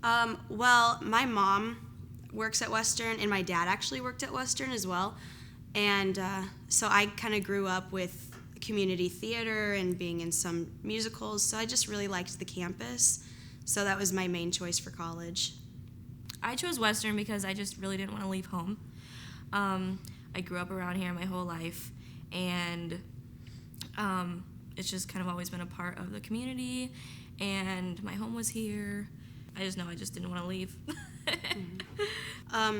Well, my mom works at Western, and my dad actually worked at Western as well. And so I kind of grew up with community theater and being in some musicals, so I just really liked the campus. So that was my main choice for college. I chose Western because I just really didn't want to leave home. I grew up around here my whole life, and it's just kind of always been a part of the community, and my home was here. I just didn't want to leave.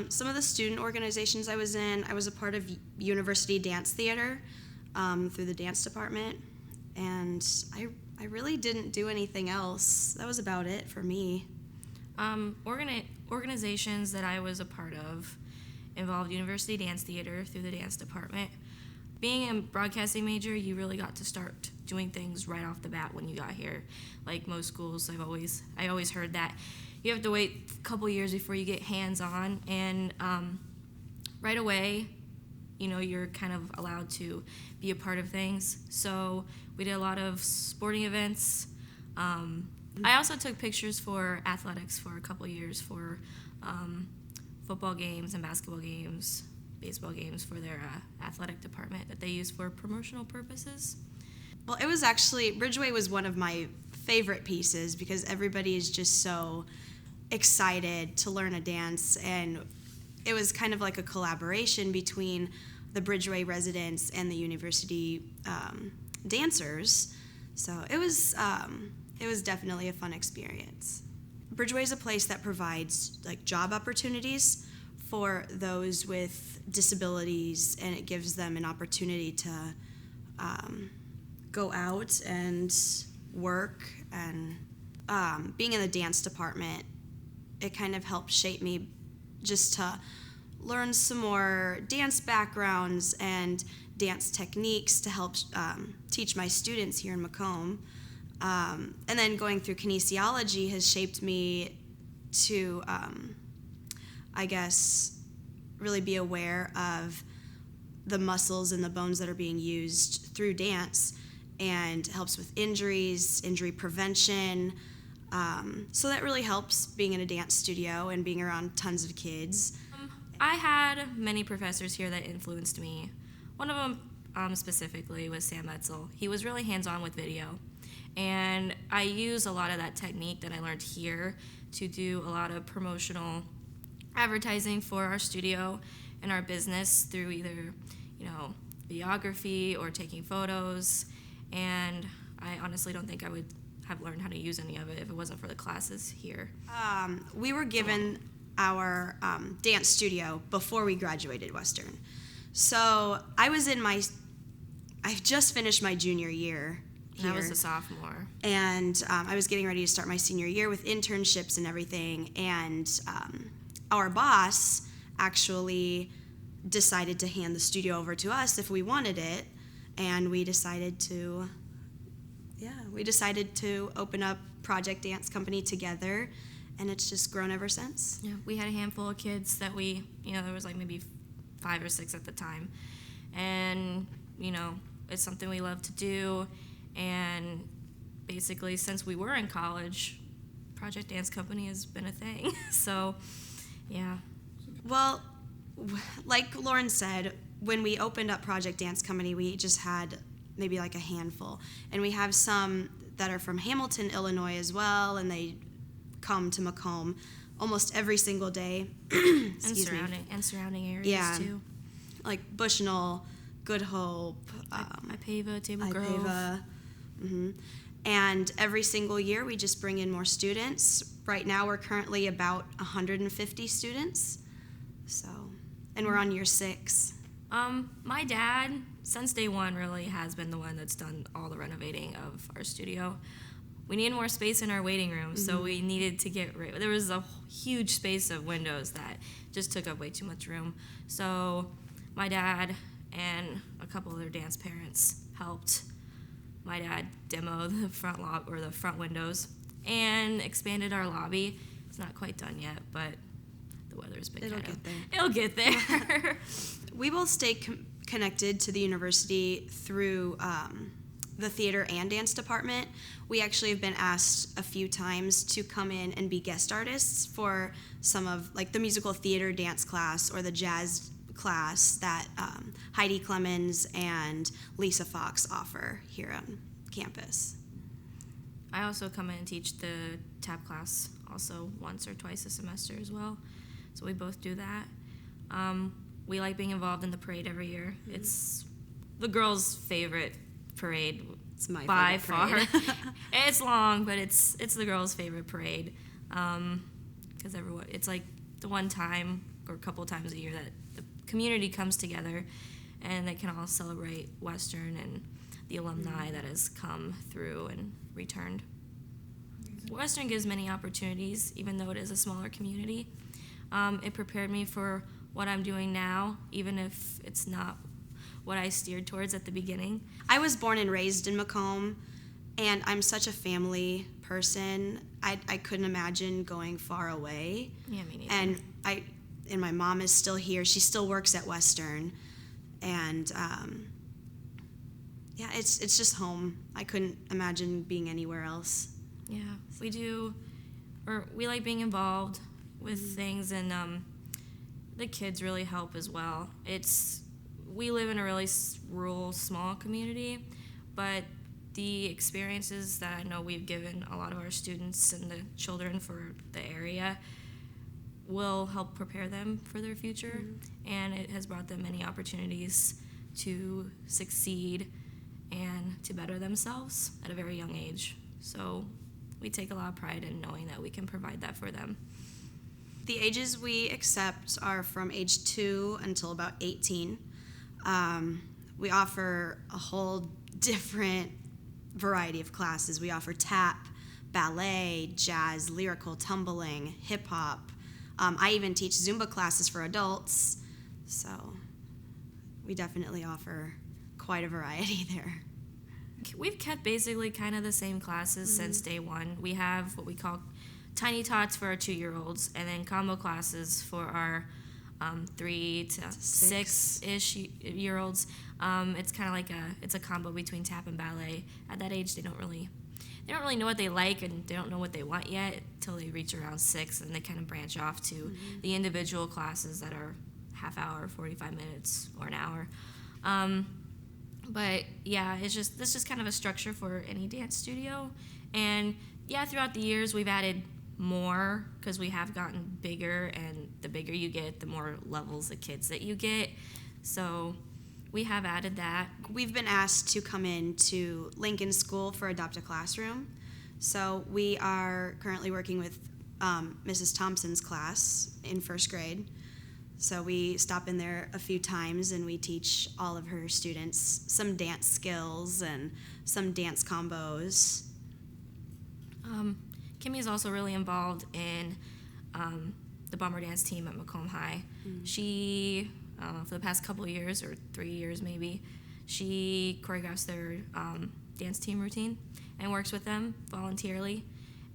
Some of the student organizations I was in, I was a part of University Dance Theater through the dance department, and I really didn't do anything else. That was about it for me. Organizations that I was a part of involved University Dance Theater through the dance department. Being a broadcasting major, you really got to start doing things right off the bat when you got here. Like most schools, I always heard that you have to wait a couple years before you get hands-on, and right away, you're kind of allowed to be a part of things. So we did a lot of sporting events. I also took pictures for athletics for a couple years for football games and basketball games, baseball games for their athletic department that they use for promotional purposes. Well, it was actually, Ridgeway was one of my favorite pieces because everybody is just so excited to learn a dance, and it was kind of like a collaboration between the Ridgeway residents and the university dancers. So it was definitely a fun experience. Ridgeway is a place that provides like job opportunities for those with disabilities, and it gives them an opportunity to go out and work. And being in the dance department, it kind of helped shape me just to learn some more dance backgrounds and dance techniques to help teach my students here in Macomb. And then going through kinesiology has shaped me to, I guess, really be aware of the muscles and the bones that are being used through dance, and helps with injuries, injury prevention. So that really helps being in a dance studio and being around tons of kids. I had many professors here that influenced me. One of them specifically was Sam Etzel. He was really hands-on with video. And I use a lot of that technique that I learned here to do a lot of promotional advertising for our studio and our business through either, videography or taking photos. And I honestly don't think I would have learned how to use any of it if it wasn't for the classes here. We were given our dance studio before we graduated Western. So I've just finished my junior year here. I was a sophomore. And I was getting ready to start my senior year with internships and everything. And our boss actually decided to hand the studio over to us if we wanted it. And we decided to open up Project Dance Company together. And it's just grown ever since. Yeah, we had a handful of kids that there was like maybe 5 or 6 at the time. And, it's something we love to do. And basically, since we were in college, Project Dance Company has been a thing. So, yeah. Well, like Lauren said, when we opened up Project Dance Company, we just had maybe like a handful. And we have some that are from Hamilton, Illinois as well, and they come to Macomb almost every single day. and surrounding areas too. Like Bushnell, Good Hope, Ipava, Table Grove. Mm-hmm. And every single year we just bring in more students. Right now we're currently about 150 students. So, and we're on year 6. My dad, since day one, really has been the one that's done all the renovating of our studio. We needed more space in our waiting room, so we needed to get rid. There was a huge space of windows that just took up way too much room. So my dad and a couple other dance parents helped my dad demo the front windows and expanded our lobby. It's not quite done yet, but the weather's been It'll get there. We will stay connected to the university through the theater and dance department. We actually have been asked a few times to come in and be guest artists for some of like the musical theater dance class or the jazz class that Heidi Clemens and Lisa Fox offer here on campus. I also come in and teach the tap class also once or twice a semester as well. So we both do that. We like being involved in the parade every year. Mm-hmm. It's the girls' favorite parade. It's my by favorite far. parade. It's long, but it's the girls' favorite parade. Because everyone, it's like the one time or a couple times a year that the community comes together and they can all celebrate Western and the alumni that has come through and returned. Western gives many opportunities, even though it is a smaller community. It prepared me for what I'm doing now, even if it's not what I steered towards at the beginning. I was born and raised in Macomb, and I'm such a family person. I couldn't imagine going far away. Yeah, me neither. And my mom is still here. She still works at Western, and yeah, it's just home. I couldn't imagine being anywhere else. Yeah, we like being involved with things, and the kids really help as well. We live in a really rural, small community, but the experiences that I know we've given a lot of our students and the children for the area will help prepare them for their future, and it has brought them many opportunities to succeed and to better themselves at a very young age. So we take a lot of pride in knowing that we can provide that for them. The ages we accept are from age 2 until about 18. We offer a whole different variety of classes. We offer tap, ballet, jazz, lyrical, tumbling, hip-hop. I even teach Zumba classes for adults, so we definitely offer quite a variety there. We've kept basically kind of the same classes since day one. We have what we call tiny tots for our 2-year-olds, and then combo classes for our 3 to 6-ish year-olds. It's kind of like it's a combo between tap and ballet. At that age, they don't really know what they like, and they don't know what they want yet until they reach around 6, and they kind of branch off to the individual classes that are half hour, 45 minutes, or an hour. But yeah, this just kind of a structure for any dance studio. And yeah, throughout the years we've added more because we have gotten bigger, and the bigger you get, the more levels of kids that you get. So we have added that. We've been asked to come in to Lincoln School for Adopt a Classroom. So we are currently working with Mrs. Thompson's class in 1st grade. So we stop in there a few times and we teach all of her students some dance skills and some dance combos. Kimmie is also really involved in the bomber dance team at Macomb High. She, for the past couple of years, or 3 years maybe, she choreographs their dance team routine and works with them voluntarily.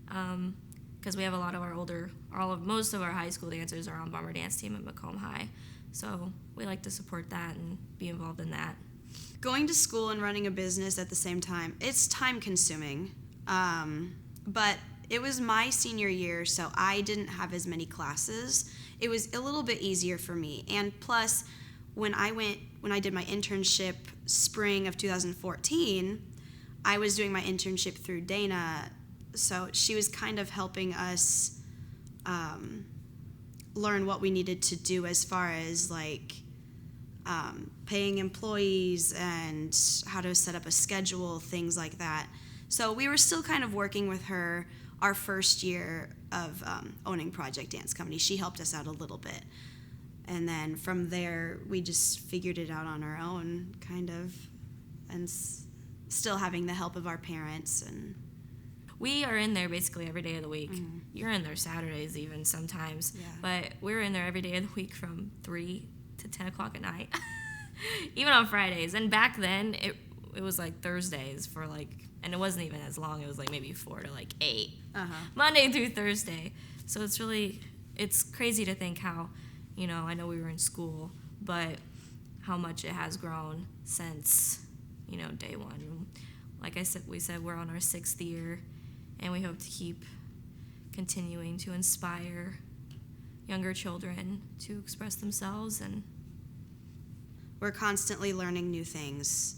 Because we have a lot of most of our high school dancers are on bomber dance team at Macomb High. So we like to support that and be involved in that. Going to school and running a business at the same time, it's time consuming. But it was my senior year, so I didn't have as many classes. It was a little bit easier for me. And plus, when I did my internship spring of 2014, I was doing my internship through Dana. So she was kind of helping us learn what we needed to do as far as paying employees and how to set up a schedule, things like that. So we were still kind of working with her our first year of owning Project Dance Company. She helped us out a little bit. And then from there, we just figured it out on our own, kind of, and still having the help of our parents. And we are in there basically every day of the week. You're in there Saturdays even sometimes. Yeah. But we're in there every day of the week from 3 to 10 o'clock at night, even on Fridays. And back then, it was like Thursdays and it wasn't even as long. It was like maybe 4 to 8, Monday through Thursday. So it's crazy to think how, I know we were in school, but how much it has grown since, day one. like I said, we're on our 6th year, and we hope to keep continuing to inspire younger children to express themselves. And we're constantly learning new things.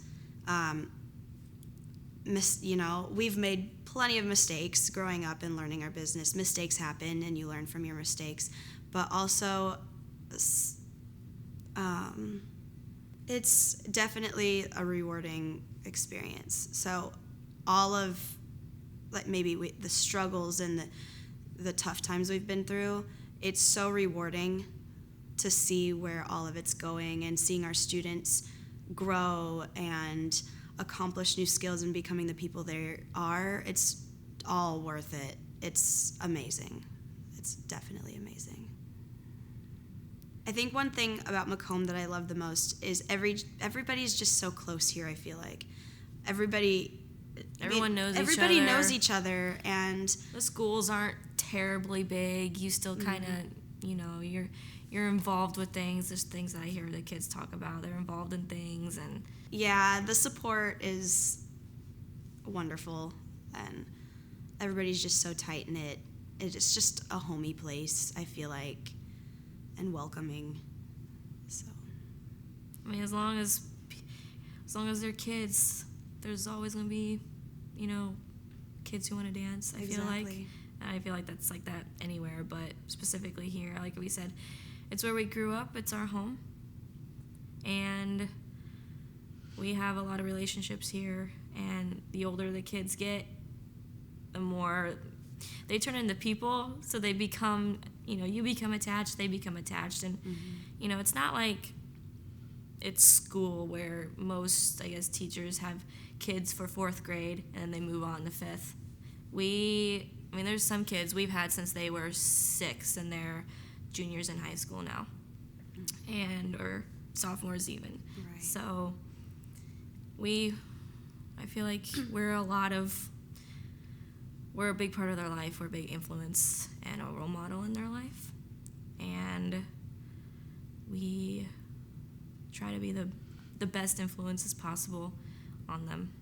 We've made plenty of mistakes growing up and learning our business. Mistakes happen, and you learn from your mistakes. But also, it's definitely a rewarding experience. So all of the struggles and the tough times we've been through, it's so rewarding to see where all of it's going and seeing our students grow and accomplish new skills and becoming the people they are. It's all worth it. It's amazing. It's definitely amazing. I think one thing about Macomb that I love the most is everybody's just so close here. I feel like everyone knows each other. Everybody knows each other, and the schools aren't terribly big. You still kind of, you're involved with things. There's things that I hear the kids talk about. They're involved in things, and yeah, the support is wonderful, and everybody's just so tight knit. It's just a homey place, I feel like, and welcoming. So, I mean, as long as they're kids, there's always going to be, kids who want to dance. I feel like, and I feel like that's like that anywhere, but specifically here, like we said, it's where we grew up. It's our home, and we have a lot of relationships here. And the older the kids get, the more they turn into people. So they become, you become attached, they become attached, and it's not like it's school where most, I guess, teachers have kids for 4th grade and then they move on to 5th. There's some kids we've had since they were 6 and they're juniors in high school now, or sophomores even. Right. So I feel like we're a big part of their life. We're a big influence and a role model in their life, and we try to be the best influences possible on them.